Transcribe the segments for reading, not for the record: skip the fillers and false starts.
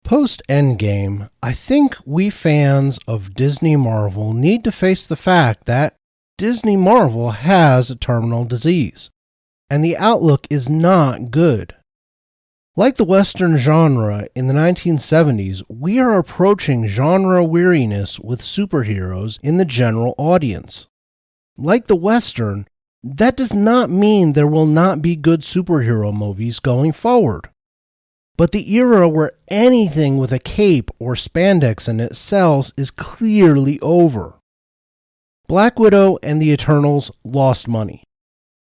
Post-Endgame, I think we fans of Disney Marvel need to face the fact that Disney Marvel has a terminal disease, and the outlook is not good. Like the Western genre in the 1970s, we are approaching genre weariness with superheroes in the general audience. Like the Western, that does not mean there will not be good superhero movies going forward. But the era where anything with a cape or spandex in it sells is clearly over. Black Widow and the Eternals lost money.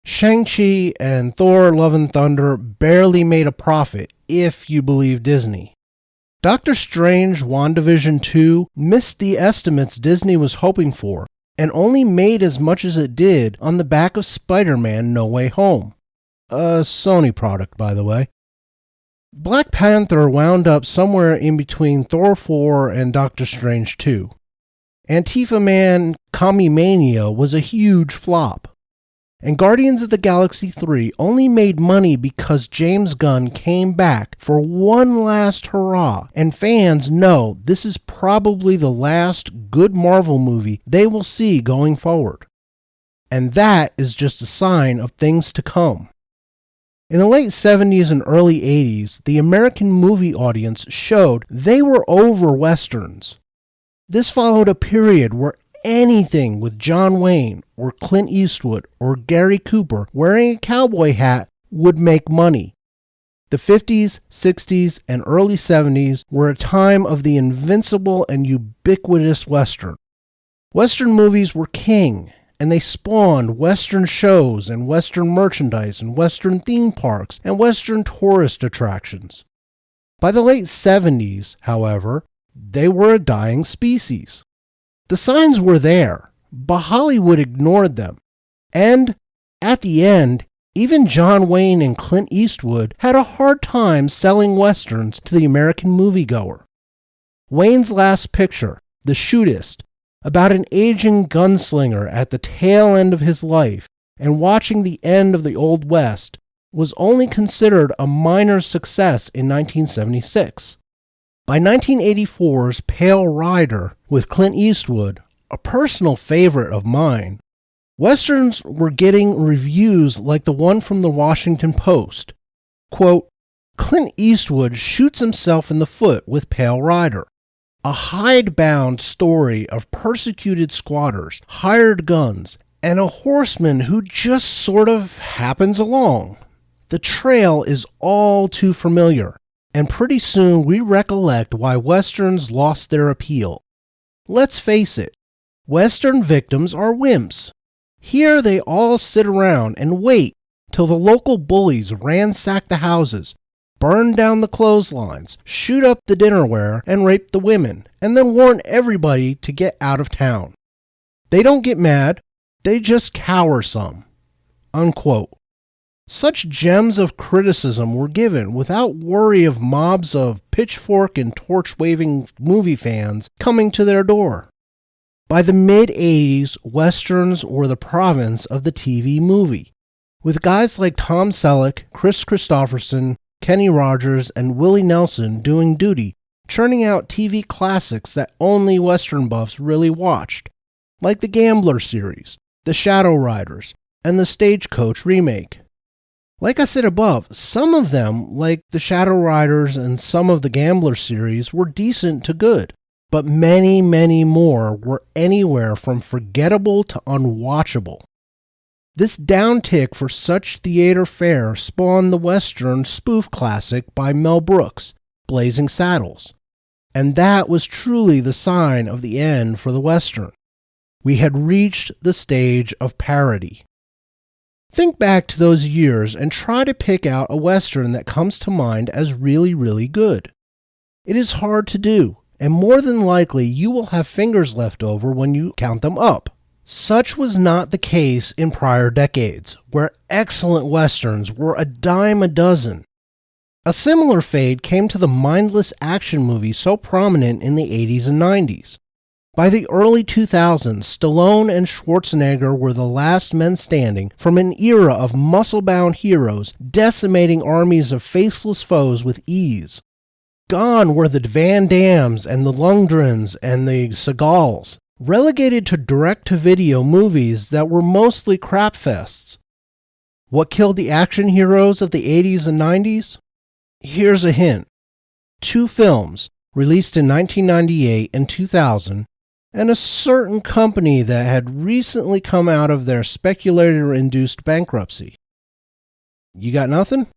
Shang-Chi and Thor Love and Thunder barely made a profit, if you believe Disney. Doctor Strange WandaVision 2 missed the estimates Disney was hoping for, and only made as much as it did on the back of Spider-Man No Way Home. A Sony product, by the way. Black Panther wound up somewhere in between Thor 4 and Doctor Strange 2. Antifa Man Quantumania was a huge flop. And Guardians of the Galaxy 3 only made money because James Gunn came back for one last hurrah, and fans know this is probably the last good Marvel movie they will see going forward. And that is just a sign of things to come. In the late 70s and early 80s, the American movie audience showed they were over Westerns. This followed a period where anything with John Wayne or Clint Eastwood or Gary Cooper wearing a cowboy hat would make money. The 50s, 60s, and early 70s were a time of the invincible and ubiquitous Western. Western movies were king, and they spawned Western shows and Western merchandise and Western theme parks and Western tourist attractions. By the late 70s, however, they were a dying species. The signs were there, but Hollywood ignored them. And, at the end, even John Wayne and Clint Eastwood had a hard time selling Westerns to the American moviegoer. Wayne's last picture, The Shootist, about an aging gunslinger at the tail end of his life and watching the end of the Old West, was only considered a minor success in 1976. By 1984's Pale Rider with Clint Eastwood, a personal favorite of mine, Westerns were getting reviews like the one from the Washington Post. Quote, Clint Eastwood shoots himself in the foot with Pale Rider. A hidebound story of persecuted squatters, hired guns, and a horseman who just sort of happens along. The trail is all too familiar, and pretty soon we recollect why Westerns lost their appeal. Let's face it, Western victims are wimps. Here they all sit around and wait till the local bullies ransack the houses, burn down the clotheslines, shoot up the dinnerware, and rape the women, and then warn everybody to get out of town. They don't get mad, they just cower some. Unquote. Such gems of criticism were given without worry of mobs of pitchfork and torch-waving movie fans coming to their door. By the mid-80s, Westerns were the province of the TV movie, with guys like Tom Selleck, Chris Christopherson, Kenny Rogers, and Willie Nelson doing duty, churning out TV classics that only Western buffs really watched, like the Gambler series, the Shadow Riders, and the Stagecoach remake. Like I said above, some of them, like the Shadow Riders and some of the Gambler series, were decent to good, but many, many more were anywhere from forgettable to unwatchable. This downtick for such theater fare spawned the Western spoof classic by Mel Brooks, Blazing Saddles. And that was truly the sign of the end for the Western. We had reached the stage of parody. Think back to those years and try to pick out a Western that comes to mind as really, really good. It is hard to do, and more than likely you will have fingers left over when you count them up. Such was not the case in prior decades, where excellent Westerns were a dime a dozen. A similar fate came to the mindless action movies so prominent in the 80s and 90s. By the early 2000s, Stallone and Schwarzenegger were the last men standing from an era of muscle-bound heroes decimating armies of faceless foes with ease. Gone were the Van Dams and the Lundgrens and the Seagals, relegated to direct-to-video movies that were mostly crapfests. What killed the action heroes of the 80s and 90s? Here's a hint. 2 films, released in 1998 and 2000, and a certain company that had recently come out of their speculator-induced bankruptcy. You got nothing?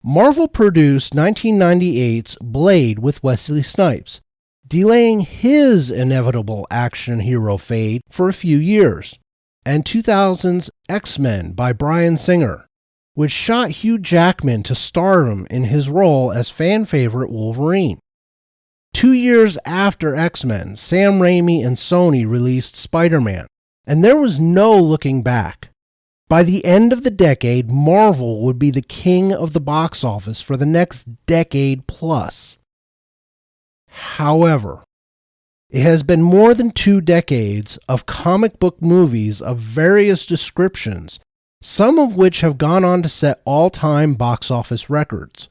Marvel produced 1998's Blade with Wesley Snipes, delaying his inevitable action hero fade for a few years, and 2000's X-Men by Bryan Singer, which shot Hugh Jackman to stardom in his role as fan-favorite Wolverine. 2 years after X-Men, Sam Raimi and Sony released Spider-Man, and there was no looking back. By the end of the decade, Marvel would be the king of the box office for the next decade plus. However, it has been more than 2 decades of comic book movies of various descriptions, some of which have gone on to set all-time box office records,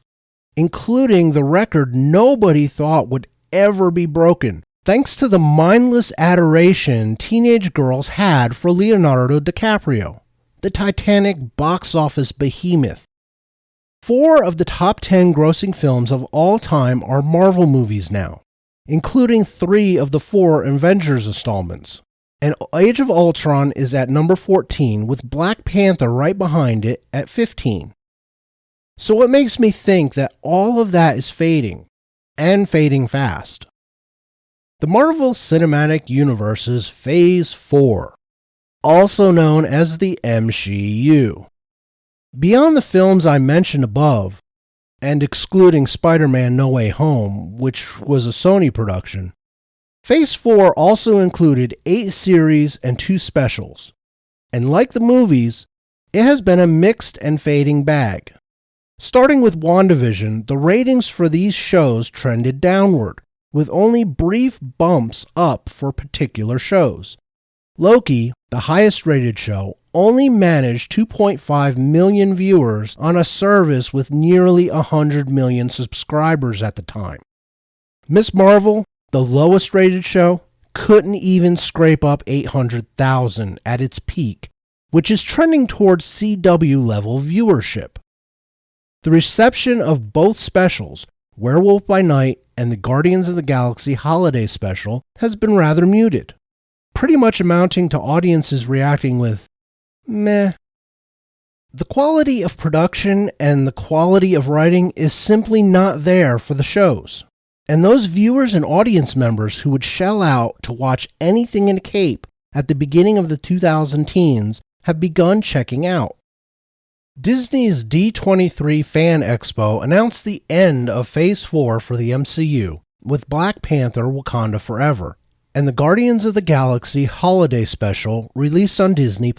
including the record nobody thought would ever be broken, thanks to the mindless adoration teenage girls had for Leonardo DiCaprio, the Titanic box office behemoth. 4 of the top 10 grossing films of all time are Marvel movies now, including 3 of the 4 Avengers installments. And Age of Ultron is at number 14, with Black Panther right behind it at 15. So what makes me think that all of that is fading, and fading fast? The Marvel Cinematic Universe's Phase 4, also known as the MCU. Beyond the films I mentioned above, and excluding Spider-Man No Way Home, which was a Sony production, Phase 4 also included 8 series and 2 specials, and like the movies, it has been a mixed and fading bag. Starting with WandaVision, the ratings for these shows trended downward, with only brief bumps up for particular shows. Loki, the highest rated show, only managed 2.5 million viewers on a service with nearly 100 million subscribers at the time. Ms. Marvel, the lowest rated show, couldn't even scrape up 800,000 at its peak, which is trending towards CW level viewership. The reception of both specials, Werewolf by Night and the Guardians of the Galaxy Holiday Special, has been rather muted, pretty much amounting to audiences reacting with, meh. The quality of production and the quality of writing is simply not there for the shows, and those viewers and audience members who would shell out to watch anything in a cape at the beginning of the 2010s have begun checking out. Disney's D23 Fan Expo announced the end of Phase 4 for the MCU, with Black Panther Wakanda Forever, and the Guardians of the Galaxy Holiday Special released on Disney+.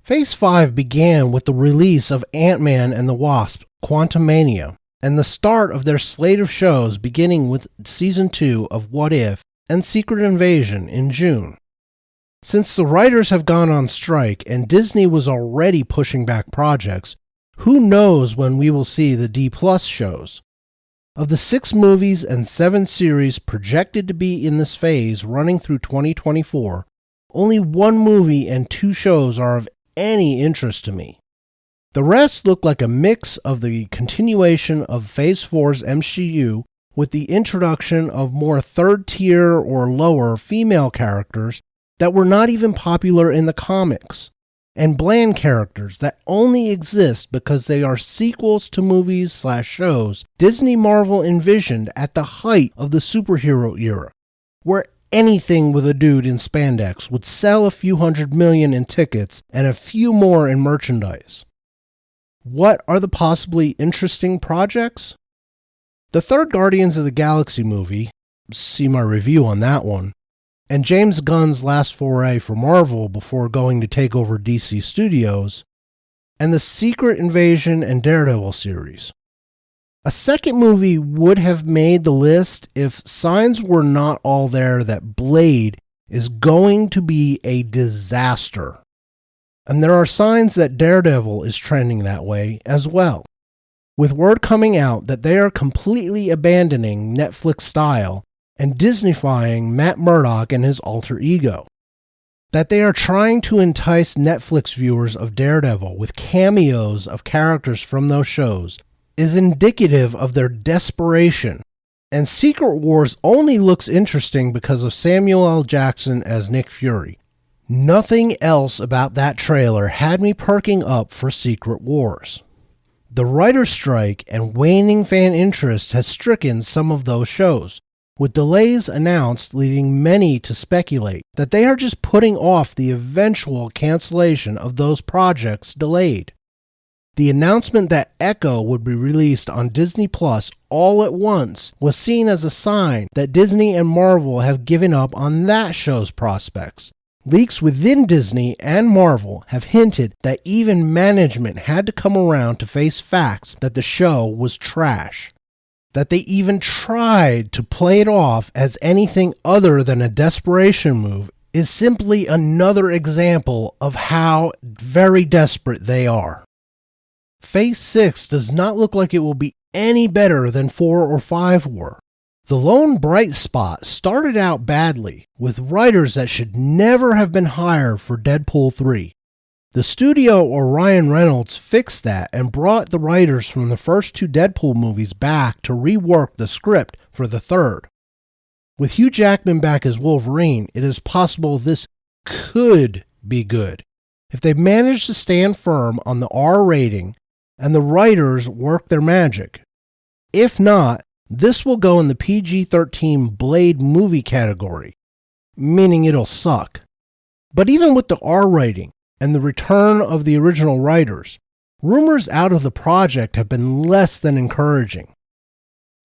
Phase 5 began with the release of Ant-Man and the Wasp, Quantumania, and the start of their slate of shows beginning with Season 2 of What If and Secret Invasion in June. Since the writers have gone on strike and Disney was already pushing back projects, who knows when we will see the D+ shows? Of the 6 movies and 7 series projected to be in this phase running through 2024, only 1 movie and 2 shows are of any interest to me. The rest look like a mix of the continuation of Phase 4's MCU with the introduction of more third-tier or lower female characters that were not even popular in the comics, and bland characters that only exist because they are sequels to movies/shows Disney Marvel envisioned at the height of the superhero era, where anything with a dude in spandex would sell a few 100 million in tickets and a few more in merchandise. What are the possibly interesting projects? The third Guardians of the Galaxy movie, see my review on that one, and James Gunn's last foray for Marvel before going to take over DC Studios, and the Secret Invasion and Daredevil series. A second movie would have made the list if signs were not all there that Blade is going to be a disaster. And there are signs that Daredevil is trending that way as well, with word coming out that they are completely abandoning Netflix style and Disneyfying Matt Murdock and his alter ego. That they are trying to entice Netflix viewers of Daredevil with cameos of characters from those shows is indicative of their desperation, and Secret Wars only looks interesting because of Samuel L. Jackson as Nick Fury. Nothing else about that trailer had me perking up for Secret Wars. The writer's strike and waning fan interest has stricken some of those shows, with delays announced leading many to speculate that they are just putting off the eventual cancellation of those projects delayed. The announcement that Echo would be released on Disney Plus all at once was seen as a sign that Disney and Marvel have given up on that show's prospects. Leaks within Disney and Marvel have hinted that even management had to come around to face facts that the show was trash. That they even tried to play it off as anything other than a desperation move is simply another example of how very desperate they are. Phase 6 does not look like it will be any better than 4 or 5 were. The lone bright spot started out badly, with writers that should never have been hired for Deadpool 3. The studio or Ryan Reynolds fixed that and brought the writers from the first 2 Deadpool movies back to rework the script for the third. With Hugh Jackman back as Wolverine, it is possible this could be good if they manage to stand firm on the R rating and the writers work their magic. If not, this will go in the PG-13 Blade movie category, meaning it'll suck. But even with the R rating and the return of the original writers, rumors out of the project have been less than encouraging.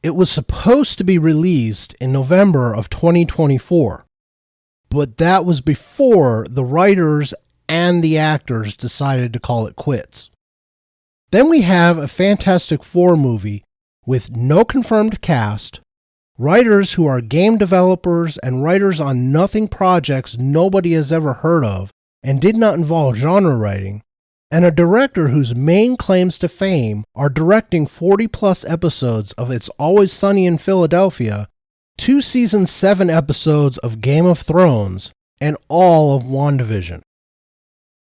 It was supposed to be released in November of 2024, but that was before the writers and the actors decided to call it quits. Then we have a Fantastic Four movie with no confirmed cast, writers who are game developers and writers on nothing projects nobody has ever heard of and did not involve genre writing, and a director whose main claims to fame are directing 40-plus episodes of It's Always Sunny in Philadelphia, 2 season 7 episodes of Game of Thrones, and all of WandaVision.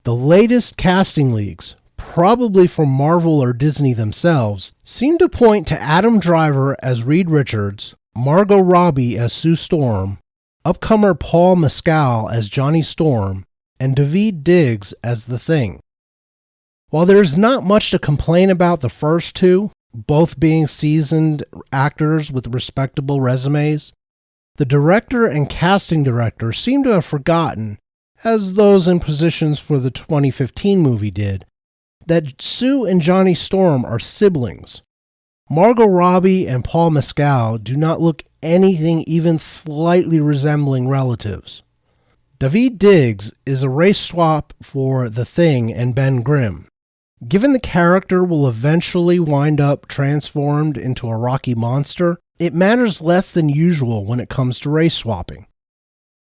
The latest casting leaks, probably from Marvel or Disney themselves, seem to point to Adam Driver as Reed Richards, Margot Robbie as Sue Storm, upcomer Paul Mescal as Johnny Storm, and Daveed Diggs as The Thing. While there is not much to complain about the first 2, both being seasoned actors with respectable resumes, the director and casting director seem to have forgotten, as those in positions for the 2015 movie did, that Sue and Johnny Storm are siblings. Margot Robbie and Paul Mescal do not look anything even slightly resembling relatives. Daveed Diggs is a race swap for The Thing and Ben Grimm. Given the character will eventually wind up transformed into a Rocky monster, it matters less than usual when it comes to race swapping.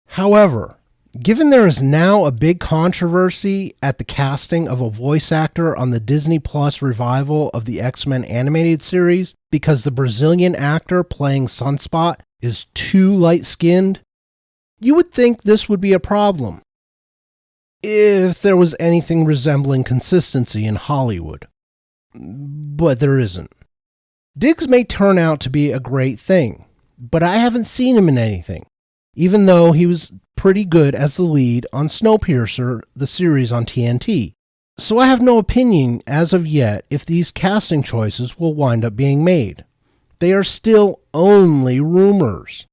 However, given there is now a big controversy at the casting of a voice actor on the Disney Plus revival of the X-Men animated series because the Brazilian actor playing Sunspot is too light-skinned, you would think this would be a problem, if there was anything resembling consistency in Hollywood. But there isn't. Diggs may turn out to be a great thing, but I haven't seen him in anything, even though he was pretty good as the lead on Snowpiercer, the series on TNT. So I have no opinion as of yet if these casting choices will wind up being made. They are still only rumors.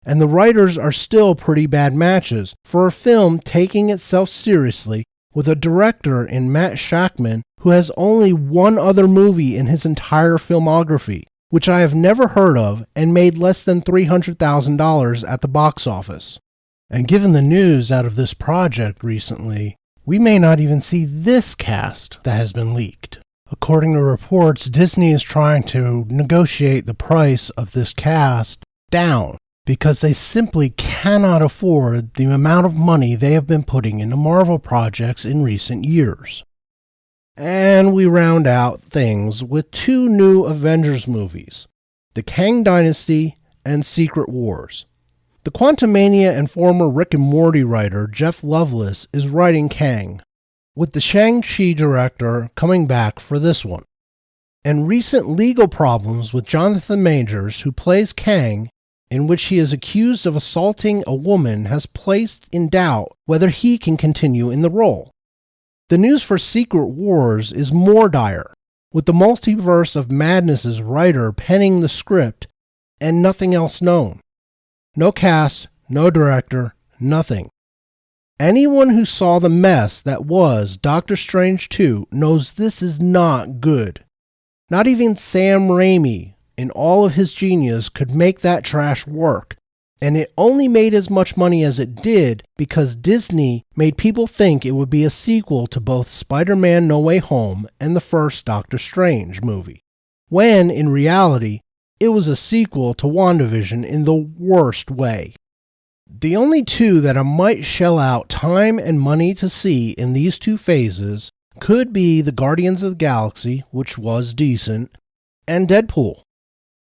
And the writers are still pretty bad matches for a film taking itself seriously with a director in Matt Shakman who has only one other movie in his entire filmography, which I have never heard of and made less than $300,000 at the box office. And given the news out of this project recently, we may not even see this cast that has been leaked. According to reports, Disney is trying to negotiate the price of this cast down because they simply cannot afford the amount of money they have been putting into Marvel projects in recent years. And we round out things with 2 new Avengers movies, The Kang Dynasty and Secret Wars. The Quantumania and former Rick and Morty writer Jeff Loveless is writing Kang, with the Shang-Chi director coming back for this one. And recent legal problems with Jonathan Majors, who plays Kang, in which he is accused of assaulting a woman, has placed in doubt whether he can continue in the role. The news for Secret Wars is more dire, with the Multiverse of Madness's writer penning the script and nothing else known. No cast, no director, nothing. Anyone who saw the mess that was Doctor Strange 2 knows this is not good. Not even Sam Raimi, in all of his genius, could make that trash work. And it only made as much money as it did because Disney made people think it would be a sequel to both Spider-Man No Way Home and the first Doctor Strange movie, when in reality, it was a sequel to WandaVision in the worst way. The only 2 that I might shell out time and money to see in these 2 phases could be the Guardians of the Galaxy, which was decent, and Deadpool.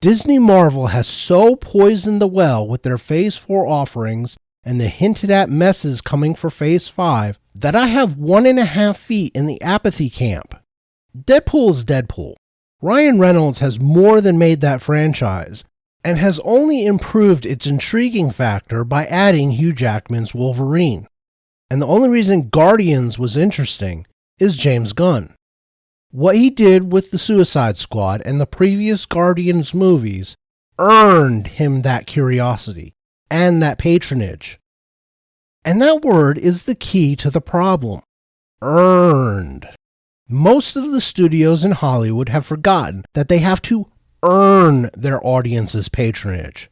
Disney Marvel has so poisoned the well with their Phase 4 offerings and the hinted at messes coming for Phase 5 that I have 1.5 feet in the apathy camp. Deadpool is Deadpool. Ryan Reynolds has more than made that franchise, and has only improved its intriguing factor by adding Hugh Jackman's Wolverine. And the only reason Guardians was interesting is James Gunn. What he did with the Suicide Squad and the previous Guardians movies earned him that curiosity and that patronage. And that word is the key to the problem. Earned. Most of the studios in Hollywood have forgotten that they have to earn their audience's patronage.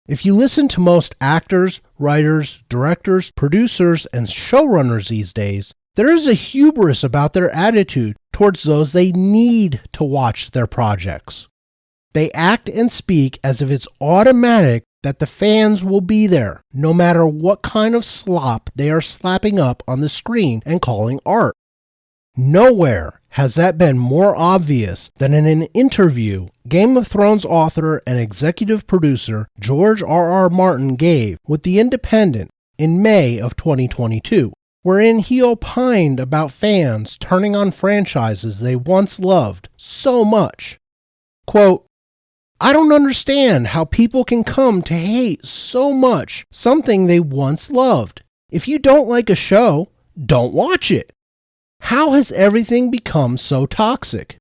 If you listen to most actors, writers, directors, producers, and showrunners these days, there is a hubris about their attitude towards those they need to watch their projects. They act and speak as if it's automatic that the fans will be there, no matter what kind of slop they are slapping up on the screen and calling art. Nowhere has that been more obvious than in an interview Game of Thrones author and executive producer George R.R. Martin gave with The Independent in May of 2022. Wherein he opined about fans turning on franchises they once loved so much. Quote, "I don't understand how people can come to hate so much something they once loved. If you don't like a show, don't watch it. How has everything become so toxic?"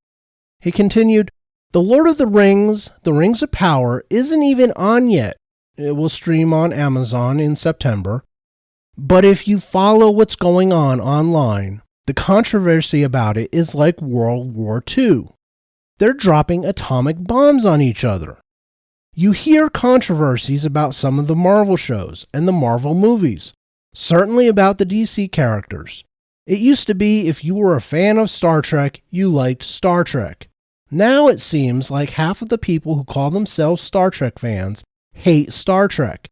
He continued, "The Lord of the Rings of Power, isn't even on yet. It will stream on Amazon in September. But if you follow what's going on online, the controversy about it is like World War II. They're dropping atomic bombs on each other. You hear controversies about some of the Marvel shows and the Marvel movies, certainly about the DC characters. It used to be if you were a fan of Star Trek, you liked Star Trek. Now it seems like half of the people who call themselves Star Trek fans hate Star Trek.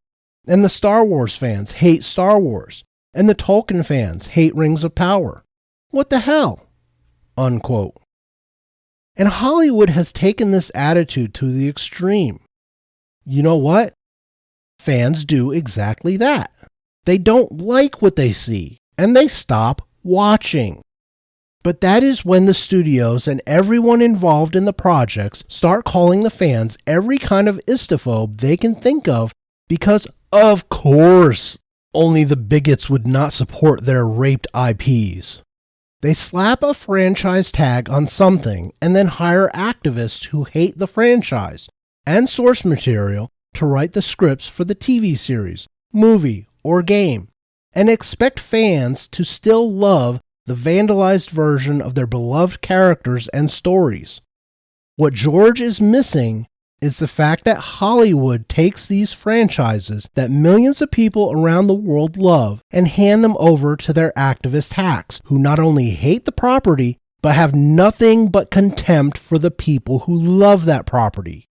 And the Star Wars fans hate Star Wars. And the Tolkien fans hate Rings of Power. What the hell?" Unquote. And Hollywood has taken this attitude to the extreme. You know what? Fans do exactly that. They don't like what they see, and they stop watching. But that is when the studios and everyone involved in the projects start calling the fans every kind of istophobe they can think of because, of course, only the bigots would not support their raped IPs. They slap a franchise tag on something and then hire activists who hate the franchise and source material to write the scripts for the TV series, movie, or game, and expect fans to still love the vandalized version of their beloved characters and stories. What George is missing is the fact that Hollywood takes these franchises that millions of people around the world love and hand them over to their activist hacks who not only hate the property, but have nothing but contempt for the people who love that property.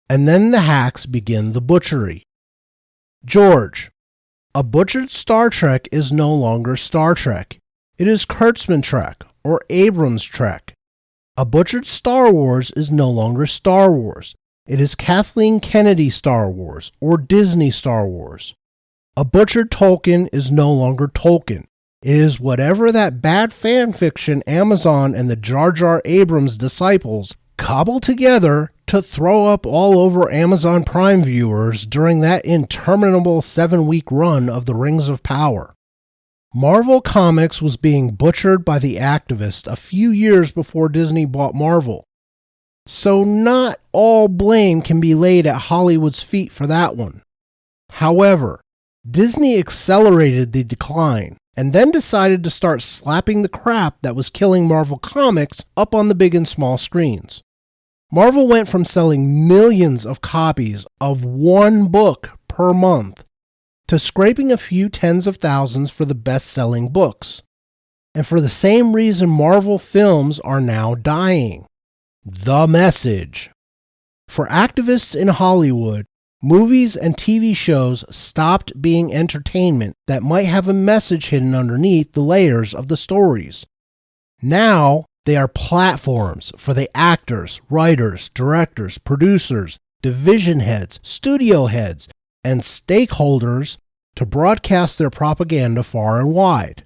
And then the hacks begin the butchery. George, a butchered Star Trek is no longer Star Trek. It is Kurtzman Trek, or Abrams Trek. A butchered Star Wars is no longer Star Wars. It is Kathleen Kennedy Star Wars or Disney Star Wars. A butchered Tolkien is no longer Tolkien. It is whatever that bad fan fiction Amazon and the Jar Jar Abrams disciples cobbled together to throw up all over Amazon Prime viewers during that interminable 7-week run of the Rings of Power. Marvel Comics was being butchered by the activists a few years before Disney bought Marvel. So not all blame can be laid at Hollywood's feet for that one. However, Disney accelerated the decline and then decided to start slapping the crap that was killing Marvel Comics up on the big and small screens. Marvel went from selling millions of copies of one book per month to scraping a few tens of thousands for the best-selling books. And for the same reason Marvel films are now dying. The message. For activists in Hollywood, movies and TV shows stopped being entertainment that might have a message hidden underneath the layers of the stories. Now, they are platforms for the actors, writers, directors, producers, division heads, studio heads, and stakeholders to broadcast their propaganda far and wide.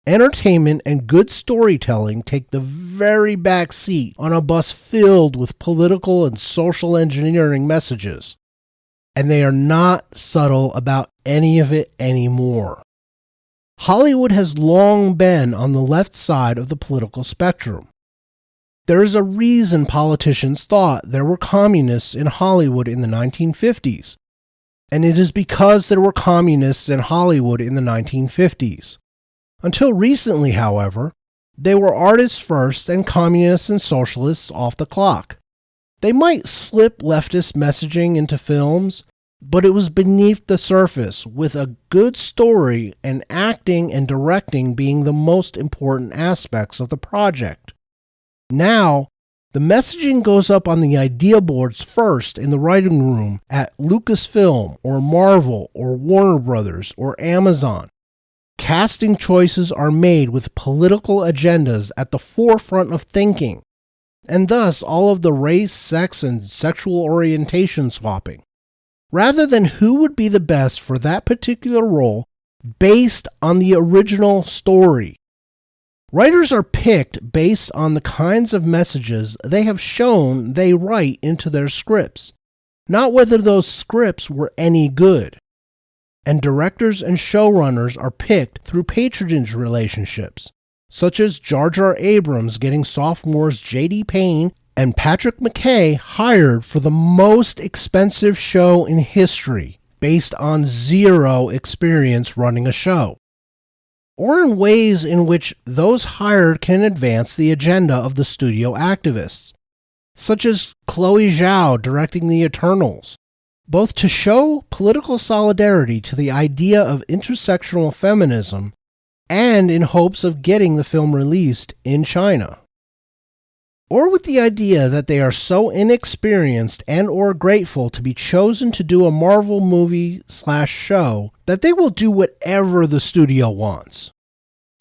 Entertainment and good storytelling take the very back seat on a bus filled with political and social engineering messages. And they are not subtle about any of it anymore. Hollywood has long been on the left side of the political spectrum. There is a reason politicians thought there were communists in Hollywood in the 1950s. And it is because there were communists in Hollywood in the 1950s. Until recently, however, they were artists first and communists and socialists off the clock. They might slip leftist messaging into films, but it was beneath the surface, with a good story and acting and directing being the most important aspects of the project. Now, the messaging goes up on the idea boards first in the writing room at Lucasfilm or Marvel or Warner Brothers or Amazon. Casting choices are made with political agendas at the forefront of thinking, and thus all of the race, sex, and sexual orientation swapping, rather than who would be the best for that particular role based on the original story. Writers are picked based on the kinds of messages they have shown they write into their scripts, not whether those scripts were any good. And directors and showrunners are picked through patronage relationships, such as Jar Jar Abrams getting sophomores J.D. Payne and Patrick McKay hired for the most expensive show in history, based on zero experience running a show. Or in ways in which those hired can advance the agenda of the studio activists, such as Chloe Zhao directing The Eternals, both to show political solidarity to the idea of intersectional feminism and in hopes of getting the film released in China. Or with the idea that they are so inexperienced and or grateful to be chosen to do a Marvel movie/show that they will do whatever the studio wants.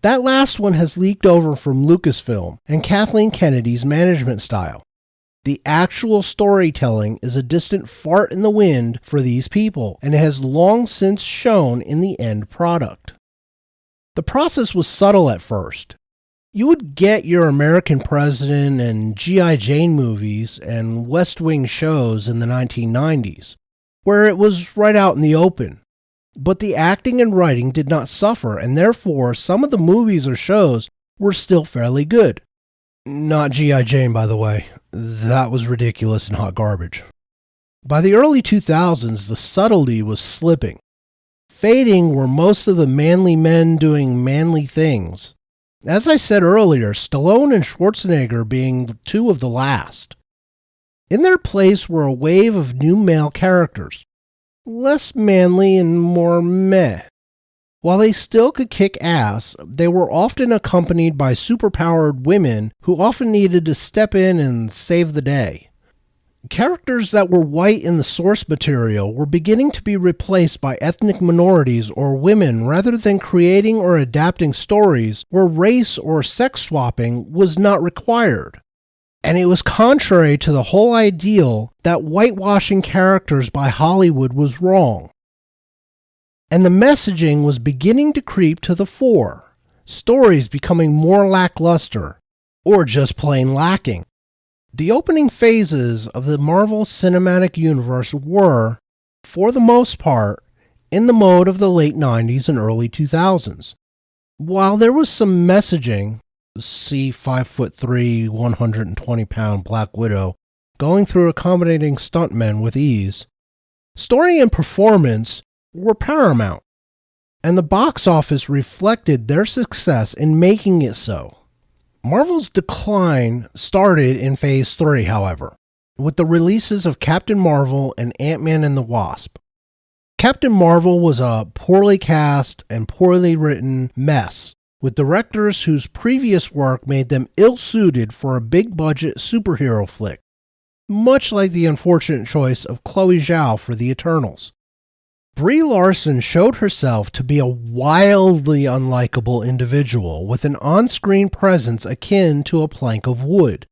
That last one has leaked over from Lucasfilm and Kathleen Kennedy's management style. The actual storytelling is a distant fart in the wind for these people, and it has long since shown in the end product. The process was subtle at first. You would get your American President and G.I. Jane movies and West Wing shows in the 1990s, where it was right out in the open. But the acting and writing did not suffer, and therefore some of the movies or shows were still fairly good. Not G.I. Jane, by the way. That was ridiculous and hot garbage. By the early 2000s, the subtlety was slipping. Fading were most of the manly men doing manly things. As I said earlier, Stallone and Schwarzenegger being two of the last. In their place were a wave of new male characters, less manly and more meh. While they still could kick ass, they were often accompanied by superpowered women who often needed to step in and save the day. Characters that were white in the source material were beginning to be replaced by ethnic minorities or women rather than creating or adapting stories where race or sex swapping was not required. And it was contrary to the whole ideal that whitewashing characters by Hollywood was wrong. And the messaging was beginning to creep to the fore, stories becoming more lackluster, or just plain lacking. The opening phases of the Marvel Cinematic Universe were, for the most part, in the mode of the late 90s and early 2000s. While there was some messaging, see 5'3", 120-pound Black Widow, going through accommodating stuntmen with ease, story and performance were paramount, and the box office reflected their success in making it so. Marvel's decline started in Phase 3, however, with the releases of Captain Marvel and Ant-Man and the Wasp. Captain Marvel was a poorly cast and poorly written mess, with directors whose previous work made them ill-suited for a big-budget superhero flick, much like the unfortunate choice of Chloe Zhao for the Eternals. Brie Larson showed herself to be a wildly unlikable individual with an on-screen presence akin to a plank of wood.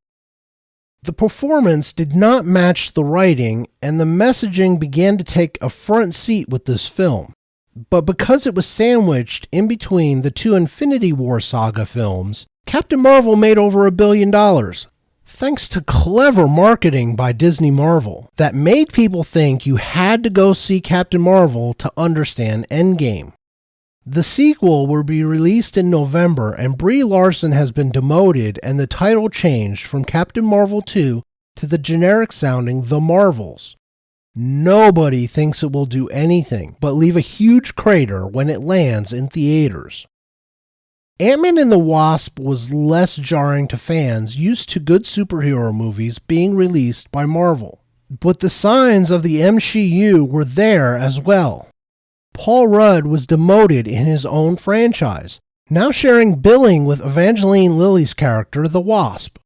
The performance did not match the writing, and the messaging began to take a front seat with this film. But because it was sandwiched in between the two Infinity War saga films, Captain Marvel made over $1 billion, thanks to clever marketing by Disney Marvel that made people think you had to go see Captain Marvel to understand Endgame. The sequel will be released in November, and Brie Larson has been demoted and the title changed from Captain Marvel 2 to the generic-sounding The Marvels. Nobody thinks it will do anything but leave a huge crater when it lands in theaters. Ant-Man and the Wasp was less jarring to fans used to good superhero movies being released by Marvel. But the signs of the MCU were there as well. Paul Rudd was demoted in his own franchise, now sharing billing with Evangeline Lilly's character, the Wasp,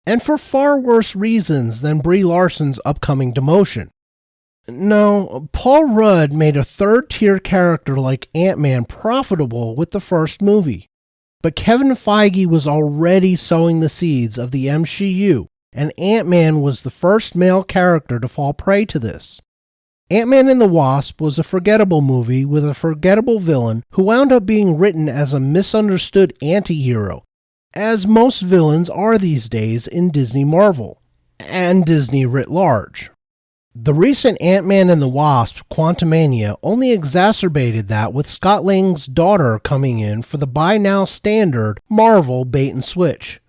and for far worse reasons than Brie Larson's upcoming demotion. No, Paul Rudd made a third-tier character like Ant-Man profitable with the first movie. But Kevin Feige was already sowing the seeds of the MCU, and Ant-Man was the first male character to fall prey to this. Ant-Man and the Wasp was a forgettable movie with a forgettable villain who wound up being written as a misunderstood anti-hero, as most villains are these days in Disney Marvel, and Disney writ large. The recent Ant-Man and the Wasp, Quantumania, only exacerbated that with Scott Lang's daughter coming in for the by-now standard Marvel bait-and-switch.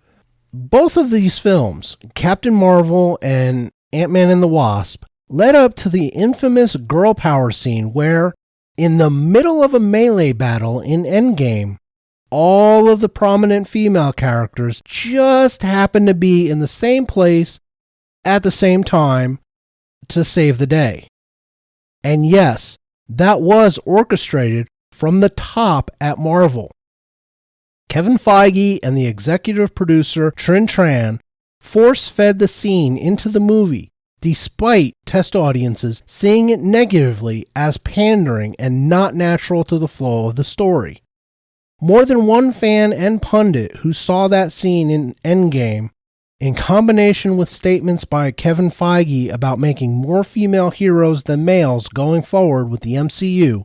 Both of these films, Captain Marvel and Ant-Man and the Wasp, led up to the infamous girl power scene where, in the middle of a melee battle in Endgame, all of the prominent female characters just happened to be in the same place at the same time to save the day. And yes, that was orchestrated from the top at Marvel. Kevin Feige and the executive producer Trin Tran force-fed the scene into the movie, despite test audiences seeing it negatively as pandering and not natural to the flow of the story. More than one fan and pundit who saw that scene in Endgame, in combination with statements by Kevin Feige about making more female heroes than males going forward with the MCU,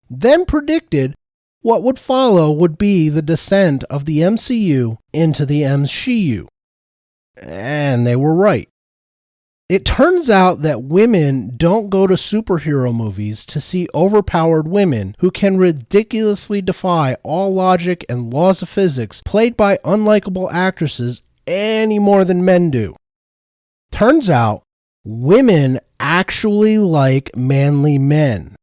then predicted what would follow would be the descent of the MCU into the MCU. And they were right. It turns out that women don't go to superhero movies to see overpowered women who can ridiculously defy all logic and laws of physics played by unlikable actresses any more than men do. Turns out, women actually like manly men.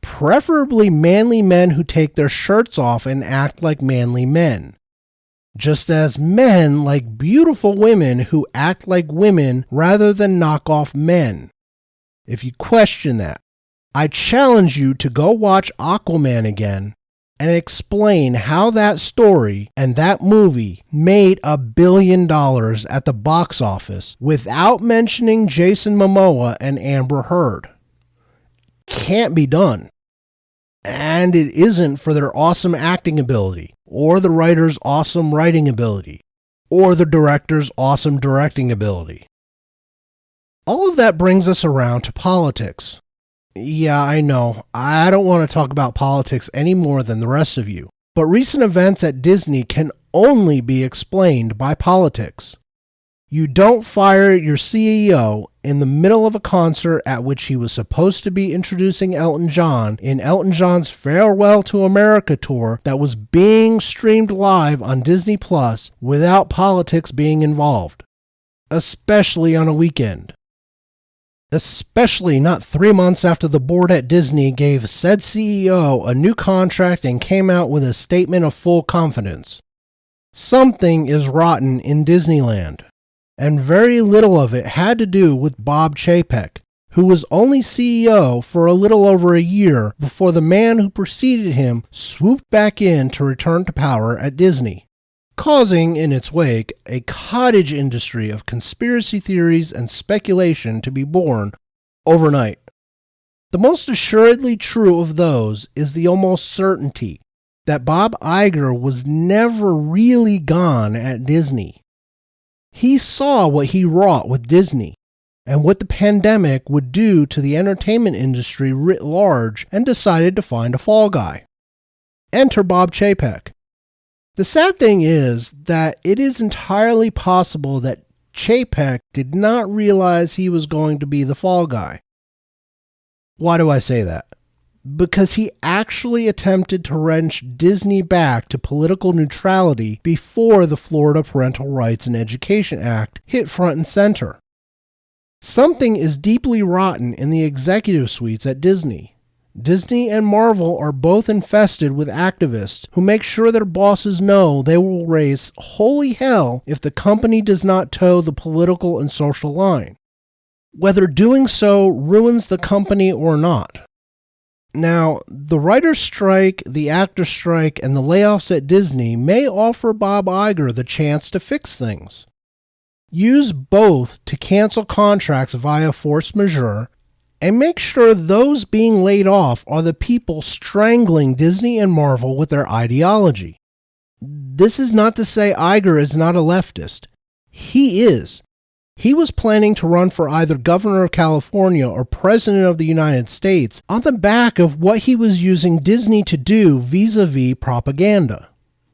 Preferably manly men who take their shirts off and act like manly men. Just as men like beautiful women who act like women rather than knock off men. If you question that, I challenge you to go watch Aquaman again and explain how that story and that movie made $1 billion at the box office without mentioning Jason Momoa and Amber Heard. Can't be done. And it isn't for their awesome acting ability, or the writer's awesome writing ability, or the director's awesome directing ability. All of that brings us around to politics. Yeah, I know, I don't want to talk about politics any more than the rest of you, but recent events at Disney can only be explained by politics. You don't fire your CEO in the middle of a concert at which he was supposed to be introducing Elton John in Elton John's Farewell to America tour that was being streamed live on Disney Plus without politics being involved, especially on a weekend. Especially not 3 months after the board at Disney gave said CEO a new contract and came out with a statement of full confidence. Something is rotten in Disneyland, and very little of it had to do with Bob Chapek, who was only CEO for a little over a year before the man who preceded him swooped back in to return to power at Disney, causing in its wake a cottage industry of conspiracy theories and speculation to be born overnight. The most assuredly true of those is the almost certainty that Bob Iger was never really gone at Disney. He saw what he wrought with Disney and what the pandemic would do to the entertainment industry writ large and decided to find a fall guy. Enter Bob Chapek. The sad thing is that it is entirely possible that Chapek did not realize he was going to be the fall guy. Why do I say that? Because he actually attempted to wrench Disney back to political neutrality before the Florida Parental Rights and Education Act hit front and center. Something is deeply rotten in the executive suites at Disney. Disney and Marvel are both infested with activists who make sure their bosses know they will raise holy hell if the company does not toe the political and social line, whether doing so ruins the company or not. Now, the writer's strike, the actor's strike, and the layoffs at Disney may offer Bob Iger the chance to fix things. Use both to cancel contracts via force majeure, and make sure those being laid off are the people strangling Disney and Marvel with their ideology. This is not to say Iger is not a leftist. He is. He was planning to run for either governor of California or president of the United States on the back of what he was using Disney to do vis-a-vis propaganda.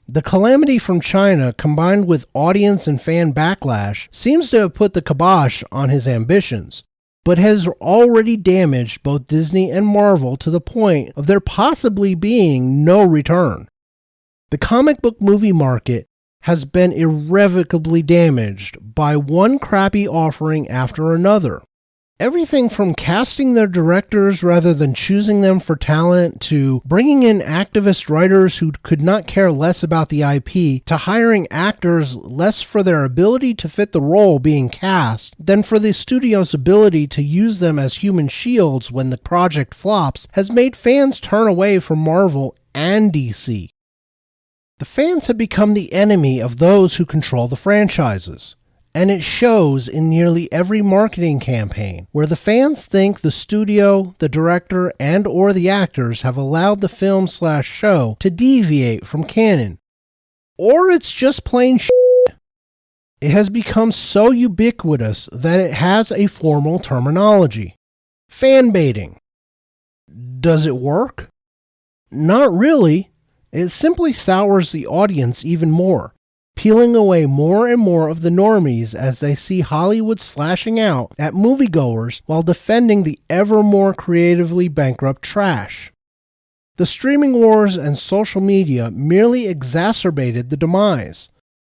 The calamity from China, combined with audience and fan backlash, seems to have put the kibosh on his ambitions, but has already damaged both Disney and Marvel to the point of there possibly being no return. The comic book movie market has been irrevocably damaged by one crappy offering after another. Everything from casting their directors rather than choosing them for talent, to bringing in activist writers who could not care less about the IP, to hiring actors less for their ability to fit the role being cast than for the studio's ability to use them as human shields when the project flops, has made fans turn away from Marvel and DC. The fans have become the enemy of those who control the franchises. And it shows in nearly every marketing campaign, where the fans think the studio, the director, and or the actors have allowed the film/show to deviate from canon. Or it's just plain shit. It has become so ubiquitous that it has a formal terminology. Fan baiting. Does it work? Not really. It simply sours the audience even more, peeling away more and more of the normies as they see Hollywood slashing out at moviegoers while defending the ever more creatively bankrupt trash. The streaming wars and social media merely exacerbated the demise.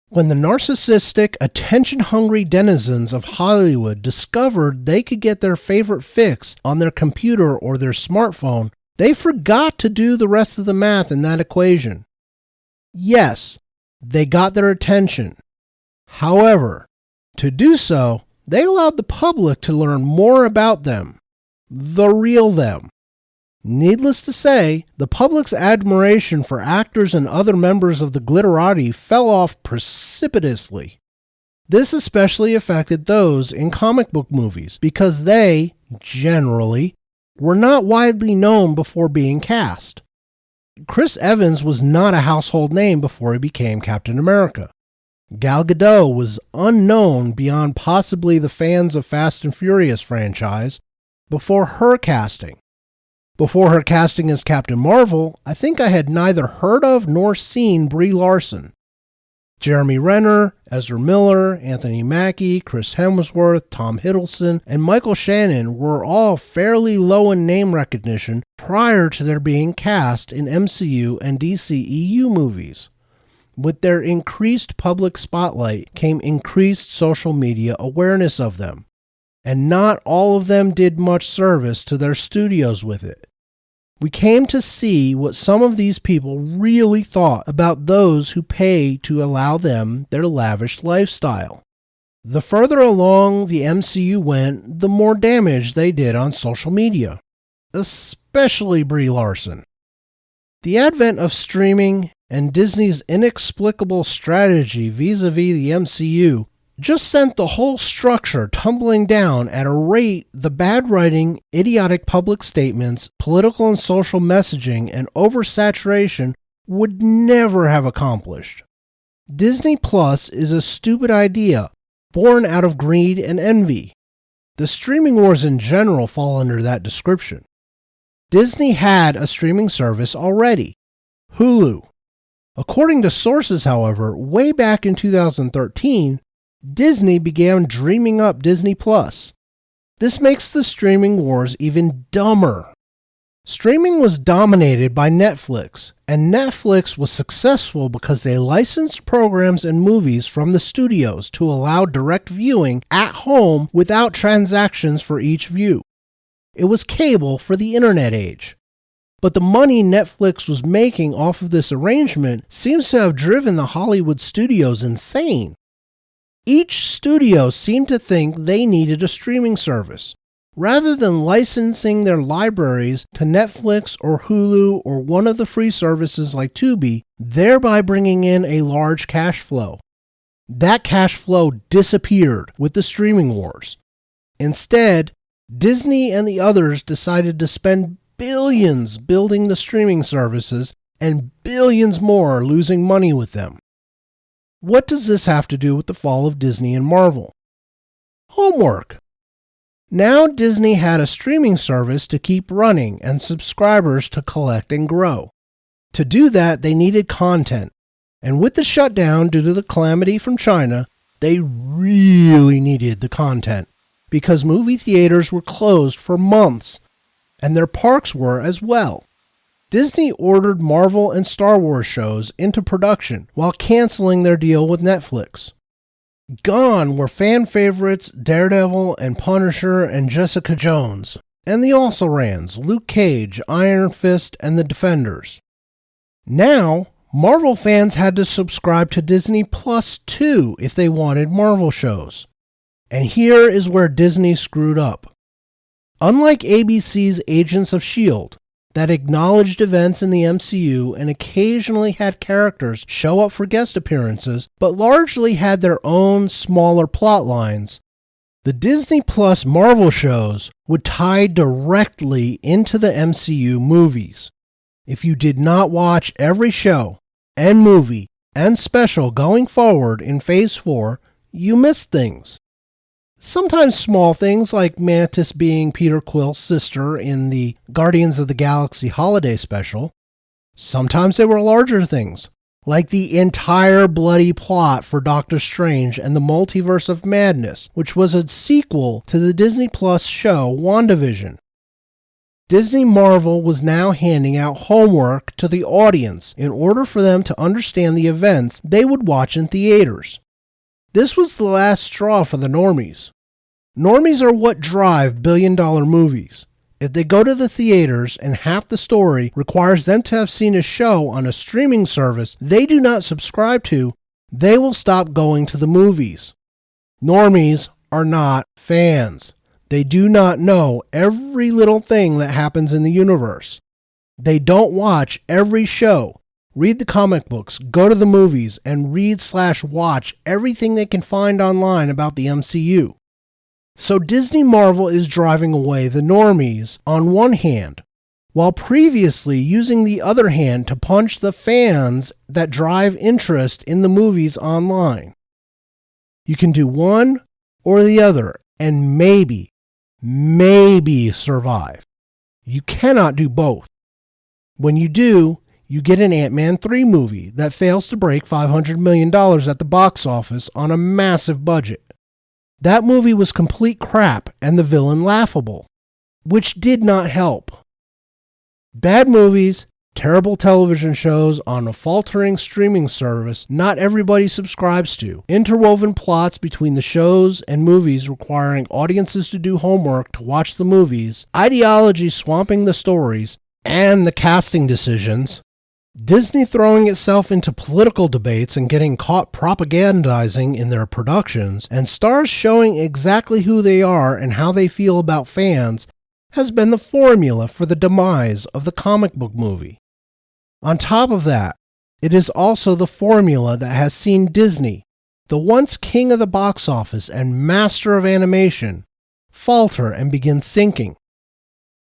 When the narcissistic, attention-hungry denizens of Hollywood discovered they could get their favorite fix on their computer or their smartphone, they forgot to do the rest of the math in that equation. Yes, they got their attention. However, to do so, they allowed the public to learn more about them, the real them, Needless to say, the public's admiration for actors and other members of the glitterati fell off precipitously. This especially affected those in comic book movies because they, generally, were not widely known before being cast. Chris Evans was not a household name before he became Captain America. Gal Gadot was unknown beyond possibly the fans of Fast and Furious franchise before her casting. Before her casting as Captain Marvel, I think I had neither heard of nor seen Brie Larson. Jeremy Renner, Ezra Miller, Anthony Mackie, Chris Hemsworth, Tom Hiddleston, and Michael Shannon were all fairly low in name recognition prior to their being cast in MCU and DCEU movies. With their increased public spotlight came increased social media awareness of them, and not all of them did much service to their studios with it. We came to see what some of these people really thought about those who pay to allow them their lavish lifestyle. The further along the MCU went, the more damage they did on social media, especially Brie Larson. The advent of streaming and Disney's inexplicable strategy vis-a-vis the MCU just sent the whole structure tumbling down at a rate the bad writing, idiotic public statements, political and social messaging, and oversaturation would never have accomplished. Disney Plus is a stupid idea, born out of greed and envy. The streaming wars in general fall under that description. Disney had a streaming service already, Hulu. According to sources, however, way back in 2013, Disney began dreaming up Disney Plus. This makes the streaming wars even dumber. Streaming was dominated by Netflix, and Netflix was successful because they licensed programs and movies from the studios to allow direct viewing at home without transactions for each view. It was cable for the internet age. But the money Netflix was making off of this arrangement seems to have driven the Hollywood studios insane. Each studio seemed to think they needed a streaming service. Rather than licensing their libraries to Netflix or Hulu or one of the free services like Tubi, thereby bringing in a large cash flow. That cash flow disappeared with the streaming wars. Instead, Disney and the others decided to spend billions building the streaming services and billions more losing money with them. What does this have to do with the fall of Disney and Marvel? Homework. Now Disney had a streaming service to keep running and subscribers to collect and grow. To do that, they needed content. And with the shutdown due to the calamity from China, they really needed the content because movie theaters were closed for months, and their parks were as well. Disney ordered Marvel and Star Wars shows into production while canceling their deal with Netflix. Gone were fan favorites Daredevil and Punisher and Jessica Jones, and the also-rans Luke Cage, Iron Fist, and The Defenders. Now, Marvel fans had to subscribe to Disney Plus too if they wanted Marvel shows. And here is where Disney screwed up. Unlike ABC's Agents of S.H.I.E.L.D., that acknowledged events in the MCU and occasionally had characters show up for guest appearances, but largely had their own smaller plot lines, the Disney Plus Marvel shows would tie directly into the MCU movies. If you did not watch every show and movie and special going forward in Phase 4, you missed things. Sometimes small things like Mantis being Peter Quill's sister in the Guardians of the Galaxy holiday special. Sometimes they were larger things, like the entire bloody plot for Doctor Strange and the Multiverse of Madness, which was a sequel to the Disney Plus show WandaVision. Disney Marvel was now handing out homework to the audience in order for them to understand the events they would watch in theaters. This was the last straw for the normies. Normies are what drive billion-dollar movies. If they go to the theaters and half the story requires them to have seen a show on a streaming service they do not subscribe to, they will stop going to the movies. Normies are not fans. They do not know every little thing that happens in the universe. They don't watch every show, read the comic books, go to the movies, and read/watch everything they can find online about the MCU. So Disney Marvel is driving away the normies on one hand, while previously using the other hand to punch the fans that drive interest in the movies online. You can do one or the other and maybe survive. You cannot do both. When you do, you get an Ant-Man 3 movie that fails to break $500 million at the box office on a massive budget. That movie was complete crap and the villain laughable, which did not help. Bad movies, terrible television shows on a faltering streaming service not everybody subscribes to, interwoven plots between the shows and movies requiring audiences to do homework to watch the movies, ideology swamping the stories, and the casting decisions, Disney throwing itself into political debates and getting caught propagandizing in their productions, and stars showing exactly who they are and how they feel about fans, has been the formula for the demise of the comic book movie. On top of that, it is also the formula that has seen Disney, the once king of the box office and master of animation, falter and begin sinking.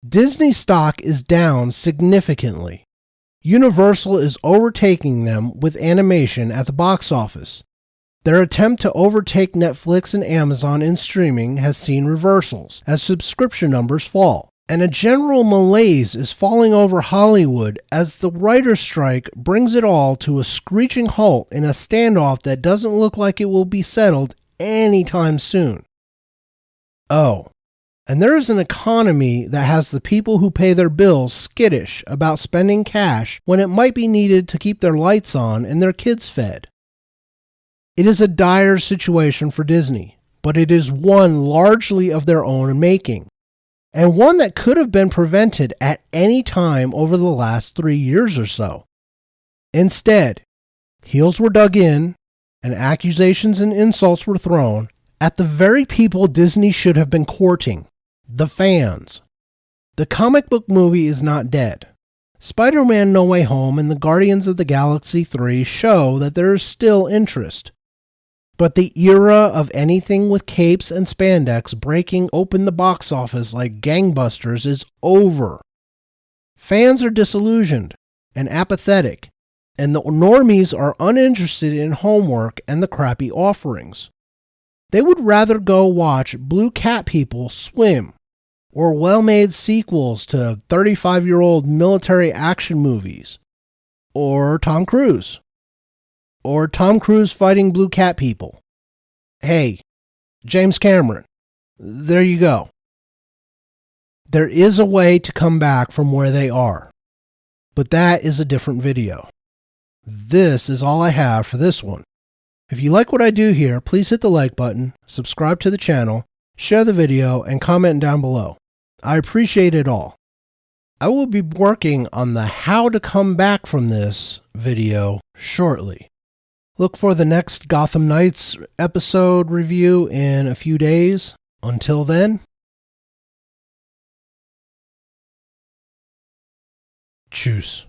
Disney stock is down significantly. Universal is overtaking them with animation at the box office. Their attempt to overtake Netflix and Amazon in streaming has seen reversals as subscription numbers fall, and a general malaise is falling over Hollywood as the writer's strike brings it all to a screeching halt in a standoff that doesn't look like it will be settled anytime soon. Oh, and there is an economy that has the people who pay their bills skittish about spending cash when it might be needed to keep their lights on and their kids fed. It is a dire situation for Disney, but it is one largely of their own making, and one that could have been prevented at any time over the last 3 years or so. Instead, heels were dug in, and accusations and insults were thrown at the very people Disney should have been courting, the fans. The comic book movie is not dead. Spider-Man No Way Home and the Guardians of the Galaxy 3 show that there is still interest. But the era of anything with capes and spandex breaking open the box office like gangbusters is over. Fans are disillusioned and apathetic, and the normies are uninterested in homework and the crappy offerings. They would rather go watch Blue Cat People swim, or well-made sequels to 35-year-old military action movies, or Tom Cruise fighting Blue Cat People. Hey, James Cameron, there you go. There is a way to come back from where they are, but that is a different video. This is all I have for this one. If you like what I do here, please hit the like button, subscribe to the channel, share the video, and comment down below. I appreciate it all. I will be working on the how to come back from this video shortly. Look for the next Gotham Knights episode review in a few days. Until then, tschüss.